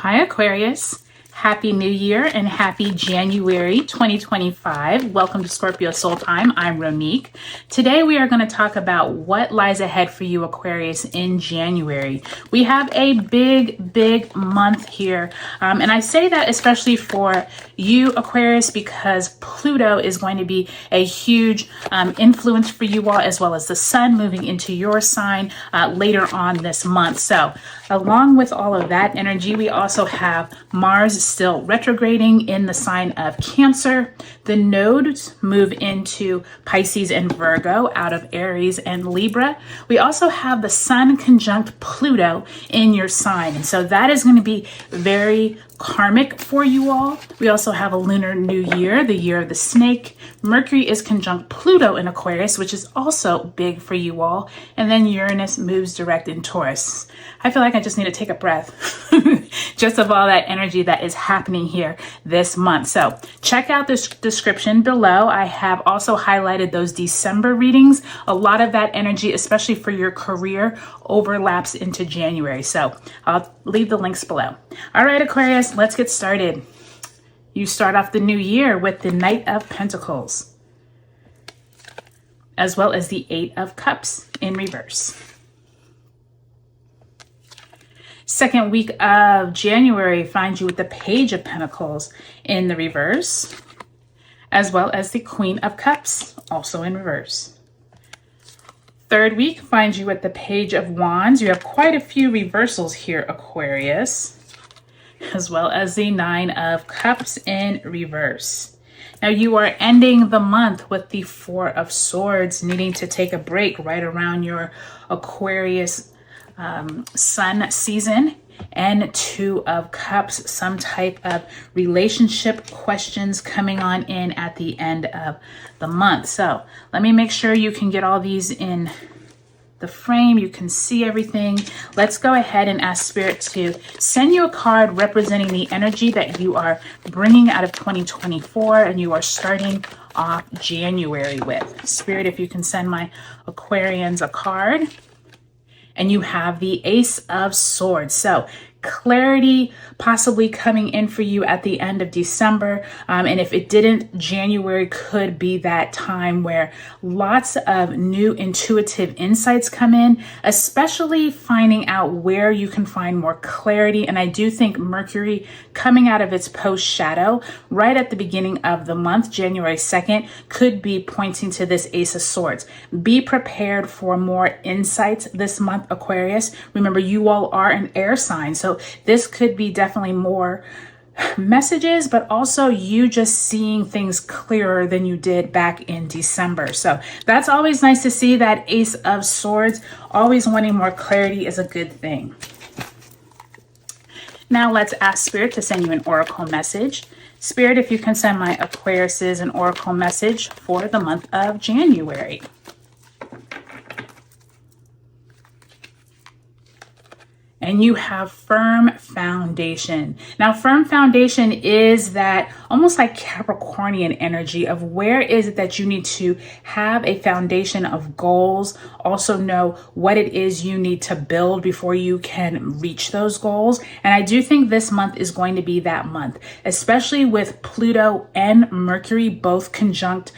Hi Aquarius, happy new year and happy January 2025. Welcome to Scorpio Soul Time. I'm Ronique. Today we are going to talk about what lies ahead for you Aquarius in January. We have a big month here, and I say that especially for you Aquarius because Pluto is going to be a huge influence for you all, as well as the sun moving into your sign later on this month. So along with all of that energy, we also have Mars still retrograding in the sign of Cancer. The nodes move into Pisces and Virgo out of Aries and Libra. We also have the sun conjunct Pluto in your sign. And so that is going to be very karmic for you all. We also have a lunar new year, the year of the snake. Mercury is conjunct Pluto in Aquarius, which is also big for you all. And then Uranus moves direct in Taurus. I feel like I just need to take a breath just of all that energy that is happening here this month. So check out this description below. I have also highlighted those December readings. A lot of that energy, especially for your career, overlaps into January. So I'll leave the links below. All right, Aquarius, let's get started. You start off the new year with the Knight of Pentacles, as well as the Eight of Cups in reverse. Second week of January finds you with the Page of Pentacles in the reverse, as well as the Queen of Cups, also in reverse. Third week finds you with the Page of Wands. You have quite a few reversals here, Aquarius, as well as the Nine of Cups in reverse. Now you are ending the month with the Four of Swords, needing to take a break right around your Aquarius sun season, and Two of Cups, some type of relationship questions coming on in at the end of the month. So let me make sure you can get all these in the frame. You can see everything. Let's go ahead and ask Spirit to send you a card representing the energy that you are bringing out of 2024 and you are starting off January with. Spirit, if you can send my Aquarians a card. And you have the Ace of Swords. So clarity possibly coming in for you at the end of December. And if it didn't, January could be that time where lots of new intuitive insights come in, especially finding out where you can find more clarity. And I do think Mercury coming out of its post shadow right at the beginning of the month, January 2nd, could be pointing to this Ace of Swords. Be prepared for more insights this month, Aquarius. Remember, you all are an air sign, so this could be definitely more messages, but also you just seeing things clearer than you did back in December. So that's always nice to see. That Ace of Swords, always wanting more clarity is a good thing. Now let's ask Spirit to send you an oracle message. Spirit, if you can send my Aquariuses an oracle message for the month of January. And you have firm foundation. Now, firm foundation is that almost like Capricornian energy of where is it that you need to have a foundation of goals. Also know what it is you need to build before you can reach those goals. And I do think this month is going to be that month, especially with Pluto and Mercury both conjunct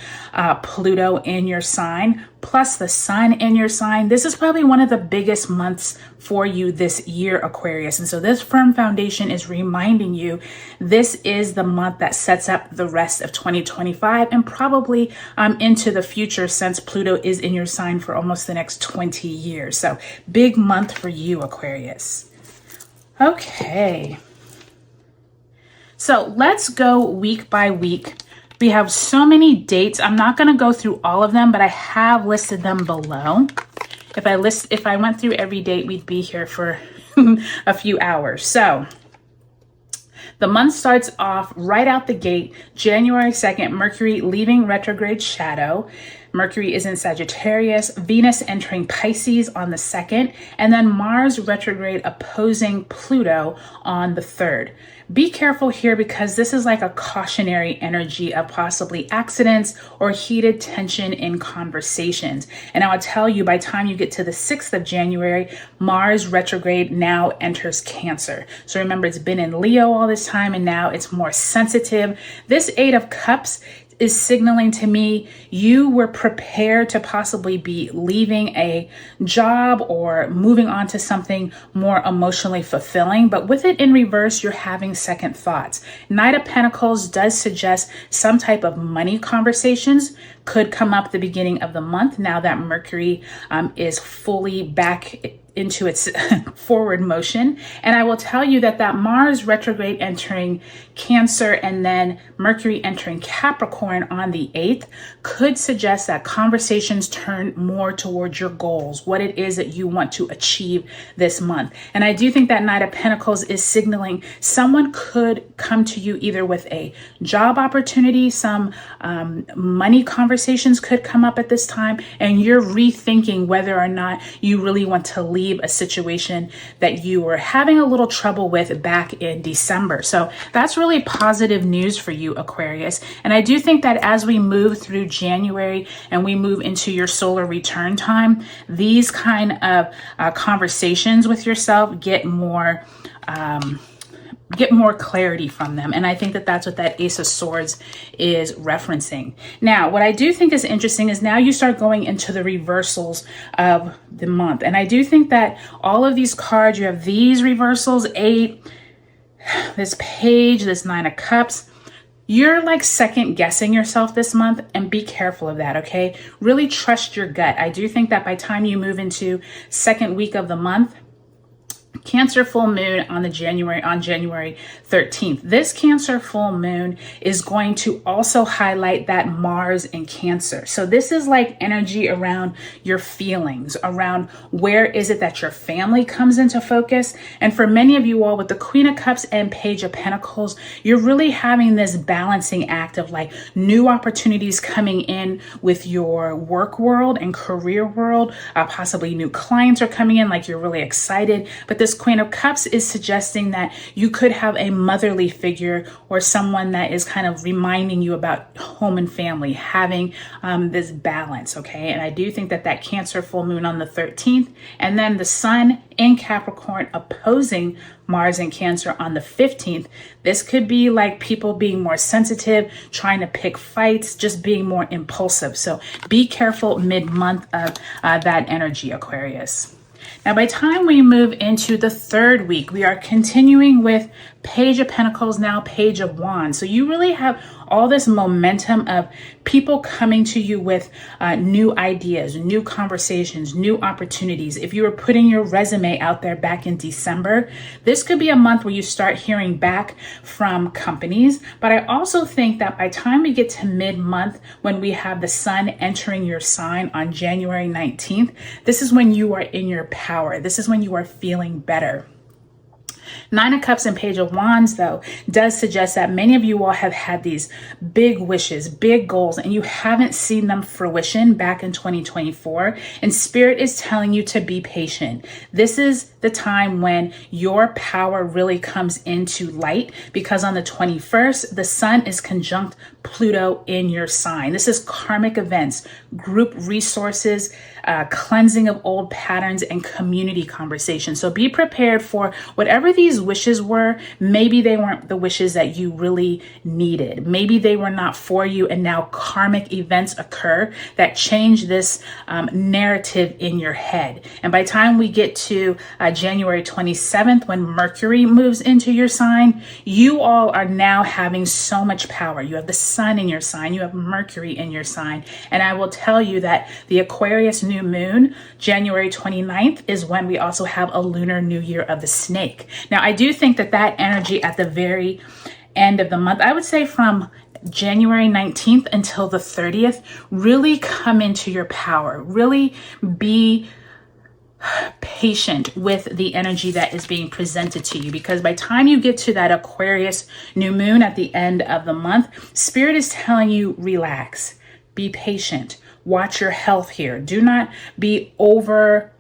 Pluto in your sign, plus the sun in your sign. This is probably one of the biggest months for you this year, Aquarius. And so this firm foundation is reminding you this is the month that sets up the rest of 2025 and probably into the future, since Pluto is in your sign for almost the next 20 years. So big month for you, Aquarius. Okay. So let's go week by week. We have so many dates. I'm not going to go through all of them, but I have listed them below. If I went through every date, we'd be here for a few hours. So The month starts off right out the gate, January 2nd, Mercury leaving retrograde shadow. Mercury is in Sagittarius, Venus entering Pisces on the 2nd, and then Mars retrograde opposing Pluto on the 3rd. Be careful here because this is like a cautionary energy of possibly accidents or heated tension in conversations. And I will tell you, by the time you get to the 6th of January, Mars retrograde now enters Cancer. So remember, it's been in Leo all this time and now it's more sensitive. This 8 of Cups is signaling to me you were prepared to possibly be leaving a job or moving on to something more emotionally fulfilling. But with it in reverse, you're having second thoughts. Knight of Pentacles does suggest some type of money conversations could come up at the beginning of the month now that Mercury is fully back into its forward motion. And I will tell you that Mars retrograde entering Cancer and then Mercury entering Capricorn on the 8th could suggest that conversations turn more towards your goals, what it is that you want to achieve this month. And I do think that Knight of Pentacles is signaling someone could come to you either with a job opportunity, some money conversations could come up at this time, and you're rethinking whether or not you really want to leave a situation that you were having a little trouble with back in December. So that's really positive news for you, Aquarius. And I do think that as we move through January and we move into your solar return time, these kind of conversations with yourself get more clarity from them. And I think that that's what that Ace of Swords is referencing. Now, what I do think is interesting is now you start going into the reversals of the month. And I do think that all of these cards, you have these reversals, 8, this Page, this 9 of Cups. You're like second guessing yourself this month, and be careful of that, okay? Really trust your gut. I do think that by the time you move into second week of the month, Cancer full moon on January 13th. This Cancer full moon is going to also highlight that Mars in Cancer. So this is like energy around your feelings, around where is it that your family comes into focus. And for many of you all with the Queen of Cups and Page of Pentacles, you're really having this balancing act of like new opportunities coming in with your work world and career world. Possibly new clients are coming in, like you're really excited. But this Queen of Cups is suggesting that you could have a motherly figure or someone that is kind of reminding you about home and family, having this balance, okay? And I do think that Cancer full moon on the 13th, and then the Sun in Capricorn opposing Mars in Cancer on the 15th. This could be like people being more sensitive, trying to pick fights, just being more impulsive. So be careful mid-month of that energy, Aquarius. Now, by the time we move into the third week, we are continuing with Page of Pentacles, now Page of Wands. So you really have all this momentum of people coming to you with new ideas, new conversations, new opportunities. If you were putting your resume out there back in December, this could be a month where you start hearing back from companies. But I also think that by the time we get to mid-month, when we have the Sun entering your sign on January 19th, this is when you are in your power. This is when you are feeling better. Nine of Cups and Page of Wands, though, does suggest that many of you all have had these big wishes, big goals, and you haven't seen them fruition back in 2024. And Spirit is telling you to be patient. This is the time when your power really comes into light, because on the 21st, the Sun is conjunct Pluto in your sign. This is karmic events, group resources, cleansing of old patterns, and community conversations. So be prepared for whatever these wishes were. Maybe they weren't the wishes that you really needed. Maybe they were not for you, and now karmic events occur that change this narrative in your head. And by the time we get to January 27th, when Mercury moves into your sign, you all are now having so much power. You have the Sun in your sign, you have Mercury in your sign. And I will tell you that the Aquarius new moon, January 29th, is when we also have a lunar new year of the snake. Now, I do think that energy at the very end of the month, I would say from January 19th until the 30th, really come into your power, really be patient with the energy that is being presented to you, because by the time you get to that Aquarius new moon at the end of the month, Spirit is telling you, relax, be patient, watch your health here. Do not be overly,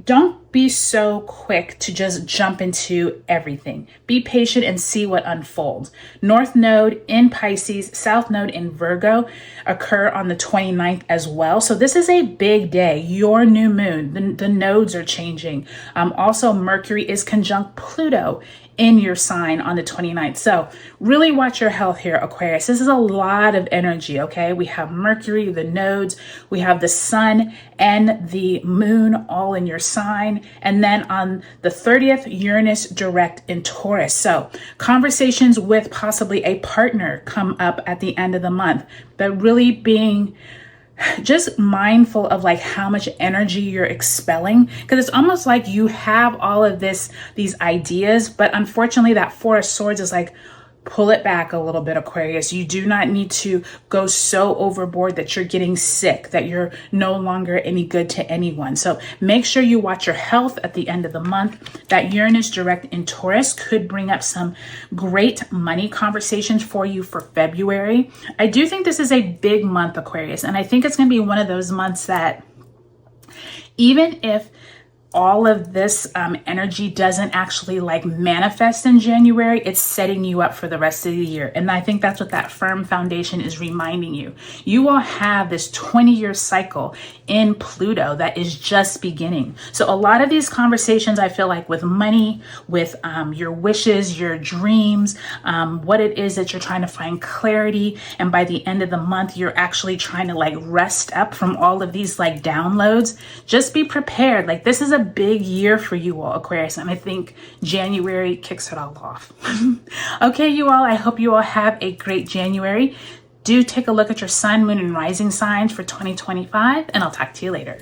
don't be so quick to just jump into everything. Be patient and see what unfolds. North node in Pisces, South node in Virgo occur on the 29th as well. So this is a big day, your new moon. The nodes are changing. Also, Mercury is conjunct Pluto in your sign on the 29th. So really watch your health here, Aquarius. This is a lot of energy, okay? We have Mercury, the nodes, we have the sun and the moon all in your sign. And then on the 30th, Uranus direct in Taurus. So conversations with possibly a partner come up at the end of the month, but really being just mindful of like how much energy you're expelling, because it's almost like you have all of these ideas, but unfortunately that Four of Swords is like, pull it back a little bit, Aquarius. You do not need to go so overboard that you're getting sick, that you're no longer any good to anyone. So make sure you watch your health at the end of the month. That Uranus direct in Taurus could bring up some great money conversations for you for February. I do think this is a big month, Aquarius, and I think it's going to be one of those months that even if all of this energy doesn't actually like manifest in January, it's setting you up for the rest of the year. And I think that's what that firm foundation is reminding you. You will have this 20-year cycle in Pluto that is just beginning. So a lot of these conversations, I feel like with money, with your wishes, your dreams, what it is that you're trying to find clarity. And by the end of the month, you're actually trying to like rest up from all of these like downloads. Just be prepared. Like this is a big year for you all, Aquarius, and I think January kicks it all off. Okay, you all, I hope you all have a great January. Do take a look at your sun, moon, and rising signs for 2025, and I'll talk to you later.